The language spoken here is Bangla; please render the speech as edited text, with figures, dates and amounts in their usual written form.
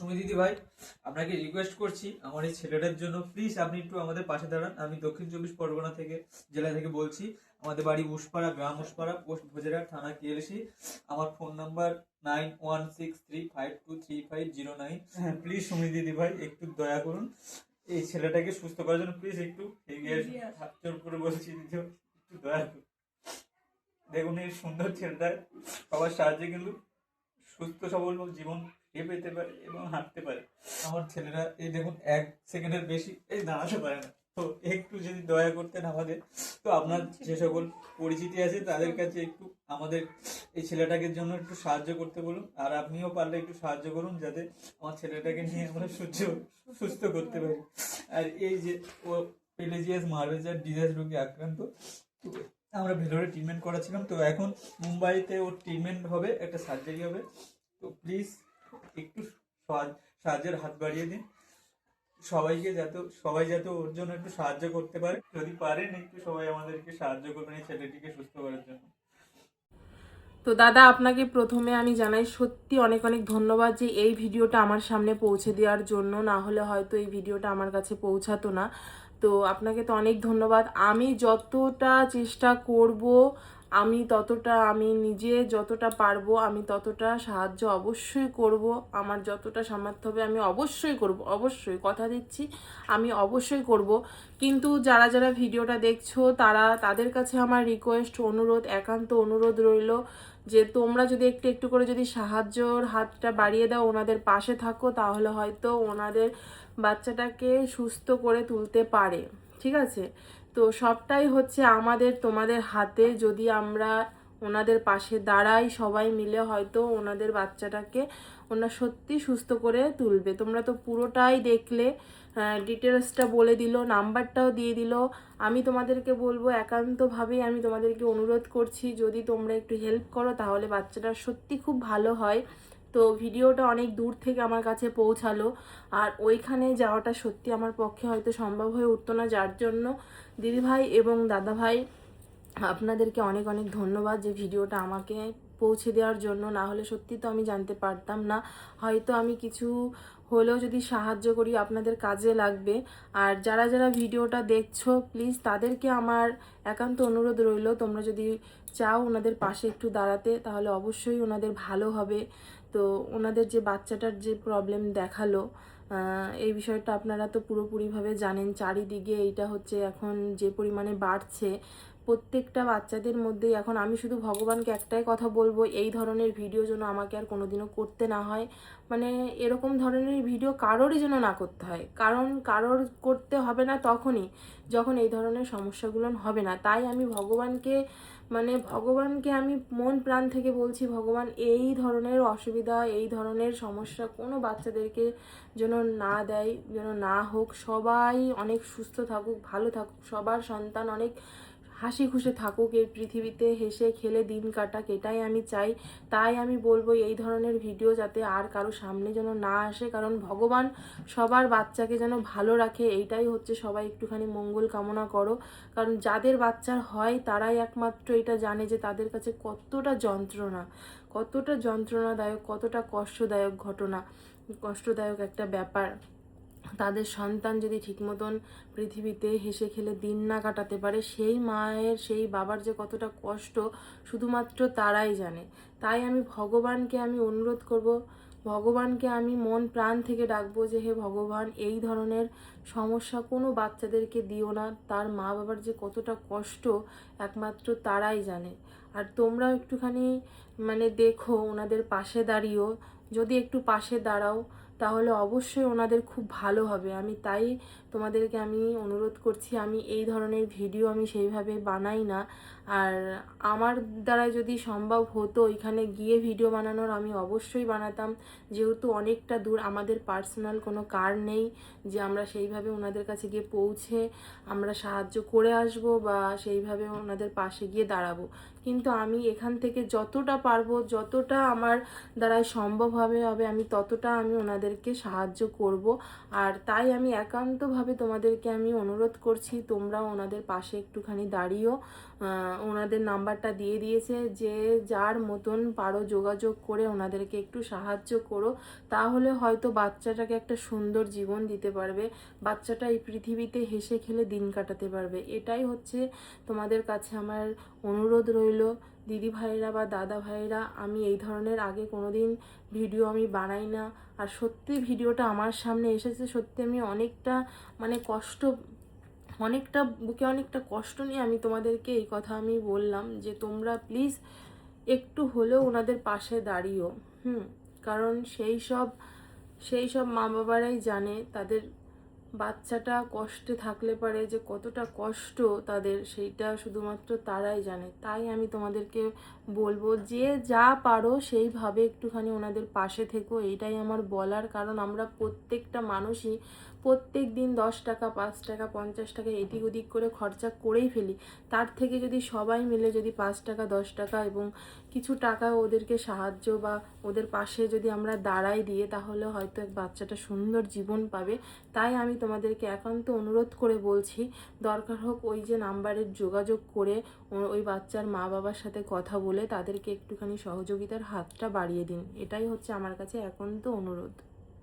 সুমি দিদি ভাই, আপনাকে রিকোয়েস্ট করছি আমার এই ছেলেটার জন্য প্লিজ আপনি একটু আমাদের পাশে দাঁড়ান। আমি দক্ষিণ চব্বিশ পরগনা থেকে, জেলা থেকে বলছি। আমাদের বাড়ি উসপাড়া, গ্রাম উসপাড়া, পোস্ট ভোজেরাট, থানা কিয়েলসি। আমার ফোন নাম্বার 9163523509। হ্যাঁ প্লিজ সুমি দিদি ভাই একটু দয়া করুন, এই ছেলেটাকে সুস্থ করার জন্য প্লিজ একটু এগিয়ে আসুন। হাত জোর করে বলছি দিদি ভাই, একটু দয়া করুন। দেখুন এই সুন্দর ছেলেটা সবার সাহায্যে কিন্তু সুস্থ সবল জীবন পেতে পারে এবং হাঁটতে পারে। আমার ছেলেরা এই দেখুন 1 সেকেন্ডের বেশি এই দাঁড়াতে পারে না। তো একটু যদি দয়া করতেন আমাদের, তো আপনার যে সকল পরিচিতি আছে তাদের কাছে একটু আমাদের এই ছেলেটাকে জন্য একটু সাহায্য করতে বলুন। আর আপনিও পারলে একটু সাহায্য করুন যাতে আমার ছেলেটাকে নিয়ে আমরা সুস্থ করতে পারি। আর এই যে ও পেলেজিয়াস মার্ভেজার ডিজাস রোগে আক্রান্ত, তো আমরা ভেলোরে ট্রিটমেন্ট করাছিলাম। তো এখন মুম্বাইতে ওর ট্রিটমেন্ট হবে, একটা সার্জারি হবে। তো প্লিজ একটু সাহায্যের হাত বাড়িয়ে দিন সবাই যাতে ওর জন্য একটু সাহায্য করতে পারে। যদি পারেন একটু সবাই আমাদেরকে সাহায্য করবেন এই ছেলেটিকে সুস্থ করার জন্য। তো দাদা, আপনাকে প্রথমে আমি জানাই সত্যি অনেক অনেক ধন্যবাদ যে এই ভিডিওটা আমার সামনে পৌঁছে দেওয়ার জন্য। না হলে হয়তো এই ভিডিওটা আমার কাছে পৌঁছাতো না। তো আপনাকে তো অনেক ধন্যবাদ। আমি যতটা চেষ্টা করব, আমি নিজে যতটা পারবো আমি ততটা সাহায্য অবশ্যই করব। আমার যতটা সামর্থ্য হবে আমি অবশ্যই করব, অবশ্যই কথা দিচ্ছি আমি অবশ্যই করব। কিন্তু যারা যারা ভিডিওটা দেখছো তাদের কাছে আমার রিকোয়েস্ট, অনুরোধ, একান্ত অনুরোধ রইল যে তোমরা যদি একটু একটু করে যদি সাহায্যর হাতটা বাড়িয়ে দাও, ওনাদের পাশে থাকো, তাহলে হয়তো ওনাদের বাচ্চাটাকে সুস্থ করে তুলতে পারে। ঠিক আছে? তো সবটাই হচ্ছে তোমাদের হাতে। যদি আমরা ওনাদের পাশে দাঁড়াই সবাই মিলে, হয়তো ওনাদের বাচ্চাটাকে ওনারা সত্যি সুস্থ করে তুলবে। তোমরা তো পুরোটাই দেখলে, ডিটেলসটা বলে দিল, নাম্বারটাও দিয়ে দিল। আমি তোমাদেরকে বলবো, একান্তভাবেই আমি তোমাদেরকে অনুরোধ করছি, যদি তোমরা একটু হেল্প করো তাহলে বাচ্চাটা সত্যি খুব ভালো হয়। তো ভিডিওটা অনেক দূর থেকে আমার কাছে পৌঁছালো, আর ওইখানে যাওয়াটা সত্যি আমার পক্ষে হয়তো সম্ভব হয়ে উঠতো না। যার জন্য দিদিভাই এবং দাদাভাই, আপনাদেরকে অনেক অনেক ধন্যবাদ যে ভিডিওটা আমাকে পৌঁছে দেওয়ার জন্য। না হলে সত্যি তো আমি জানতে পারতাম না। হয়তো আমি কিছু হলেও যদি সাহায্য করি আপনাদের কাজে লাগবে। আর যারা যারা ভিডিওটা দেখছো প্লিজ তাদেরকে আমার একান্ত অনুরোধ রইল, তোমরা যদি চাও ওনাদের পাশে একটু দাঁড়াতে তাহলে অবশ্যই ওনাদের ভালো হবে। তো ওনাদের যে বাচ্চাটার যে প্রবলেম দেখালো, এই বিষয়টা আপনারা তো পুরোপুরিভাবে জানেন। চারিদিকে এইটা হচ্ছে এখন যে পরিমাণে বাড়ছে, প্রত্যেকটা বাচ্চাদের মধ্যেই এখন। আমি শুধু ভগবানকে একটাই কথা বলবো, এই ধরনের ভিডিও যেন আমাকে আর কোনোদিনও করতে না হয়। মানে এরকম ধরনের ভিডিও কারোরই যেন না করতে হয়। কারণ কারোর করতে হবে না তখনই যখন এই ধরনের সমস্যাগুলো হবে না। তাই আমি ভগবানকে আমি মন প্রাণ থেকে বলছি, ভগবান এই ধরনের অসুবিধা, এই ধরনের সমস্যা কোনো বাচ্চাদেরকে যেন না দেয়, যেন না হোক। সবাই অনেক সুস্থ থাকুক, ভালো থাকুক, সবার সন্তান অনেক হাসি খুশি থাকুক, এই পৃথিবীতে হেসে খেলে দিন কাটাক, এটাই আমি চাই। তাই আমি বলবো এই ধরনের ভিডিও যাতে আর কারো সামনে যেন না আসে। কারণ ভগবান সবার বাচ্চাকে যেন ভালো রাখে, এইটাই হচ্ছে। সবাই একটুখানি মঙ্গল কামনা করো। কারণ যাদের বাচ্চার হয় তারাই একমাত্র এটা জানে যে তাদের কাছে কতটা যন্ত্রণাদায়ক, কতটা কষ্টদায়ক একটা ব্যাপার। তাদের সন্তান যদি ঠিক মতন পৃথিবীতে হেসে খেলে দিন না কাটাতে পারে, সেই মায়ের, সেই বাবার যে কতটা কষ্ট শুধুমাত্র তারাই জানে। তাই আমি ভগবানকে অনুরোধ করব, ভগবানকে আমি মন প্রাণ থেকে ডাকবো যে হে ভগবান, এই ধরনের সমস্যা কোনো বাচ্চাদেরকে দিও না। তার মা বাবার যে কতটা কষ্ট একমাত্র তারাই জানে। আর তোমরা একটুখানি দেখো, ওনাদের পাশে দাঁড়িয়েও, যদি একটু পাশে দাঁড়াও তাহলে অবশ্যই ওনাদের খুব ভালো হবে। আমি তাই তোমাদেরকে অনুরোধ করছি। আমি এই ধরনের ভিডিও আমি সেইভাবে বানাই না। আর আমার দ্বারা যদি সম্ভব হতো এখানে গিয়ে ভিডিও বানানোর, আমি অবশ্যই বানাতাম। যেহেতু অনেকটা দূর, আমাদের পার্সোনাল কোনো কার নেই যে আমরা সেইভাবে ওনাদের কাছে গিয়ে পৌঁছে আমরা সাহায্য করে আসব বা সেইভাবে ওনাদের পাশে গিয়ে দাঁড়াবো। কিন্তু আমি এখান থেকে যতটা পারবো, যতটা আমার দ্বারাই সম্ভব হবে আমি ততটা ওনাদেরকে সাহায্য করব। আর তাই আমি একান্তভাবে তোমাদেরকে অনুরোধ করছি, তোমরা ওনাদের পাশে একটুখানি দাঁড়িয়েও ওনাদের নাম্বারটা দিয়ে দিয়েছে, যে যার মতন পারো যোগাযোগ করে ওনাদেরকে একটু সাহায্য করো, তাহলে হয়তো বাচ্চাটাকে একটা সুন্দর জীবন দিতে পারবে, বাচ্চাটা এই পৃথিবীতে হেসে খেলে দিন কাটাতে পারবে। এটাই হচ্ছে তোমাদের কাছে আমার অনুরোধ রইল দিদি ভাইরা বা দাদা ভাইরা। আমি এই ধরনের আগে কোনোদিন ভিডিও আমি বানাই না, আর সত্যি ভিডিওটা আমার সামনে এসেছে, সত্যি আমি অনেকটা মানে বুকে অনেকটা কষ্ট নিয়ে আমি তোমাদেরকে এই কথা আমি বললাম যে তোমরা প্লিজ একটু হলেও ওনাদের পাশে দাঁড়িও। কারণ সেই সব মা বাবারাই জানে তাদের বাচ্চাটা কষ্টে থাকলে পারে যে কতটা কষ্ট তাদের, সেইটা শুধুমাত্র তারাই জানে। তাই আমি তোমাদেরকে বলবো যে যা পারো সেইভাবে একটুখানি ওনাদের পাশে থেকো, এইটাই আমার বলার। কারণ আমরা প্রত্যেকটা মানুষই প্রত্যেক দিন 10 টাকা 5 টাকা 50 টাকা এদিক ওদিক করে খরচা করেই ফেলি। তার থেকে যদি সবাই মিলে যদি 5 টাকা 10 টাকা এবং কিছু টাকা ওদেরকে সাহায্য বা ওদের পাশে যদি আমরা দাঁড়াই দিয়ে, তাহলে হয়তো এক বাচ্চাটা সুন্দর জীবন পাবে। তাই আমি তোমাদেরকে একান্ত অনুরোধ করে বলছি, দরকার হোক ওই যে নাম্বারের যোগাযোগ করে ওই বাচ্চার মা বাবার সাথে কথা বলে তাদেরকে একটুখানি সহযোগিতার হাতটা বাড়িয়ে দিন। এটাই হচ্ছে আমার কাছে একান্ত অনুরোধ।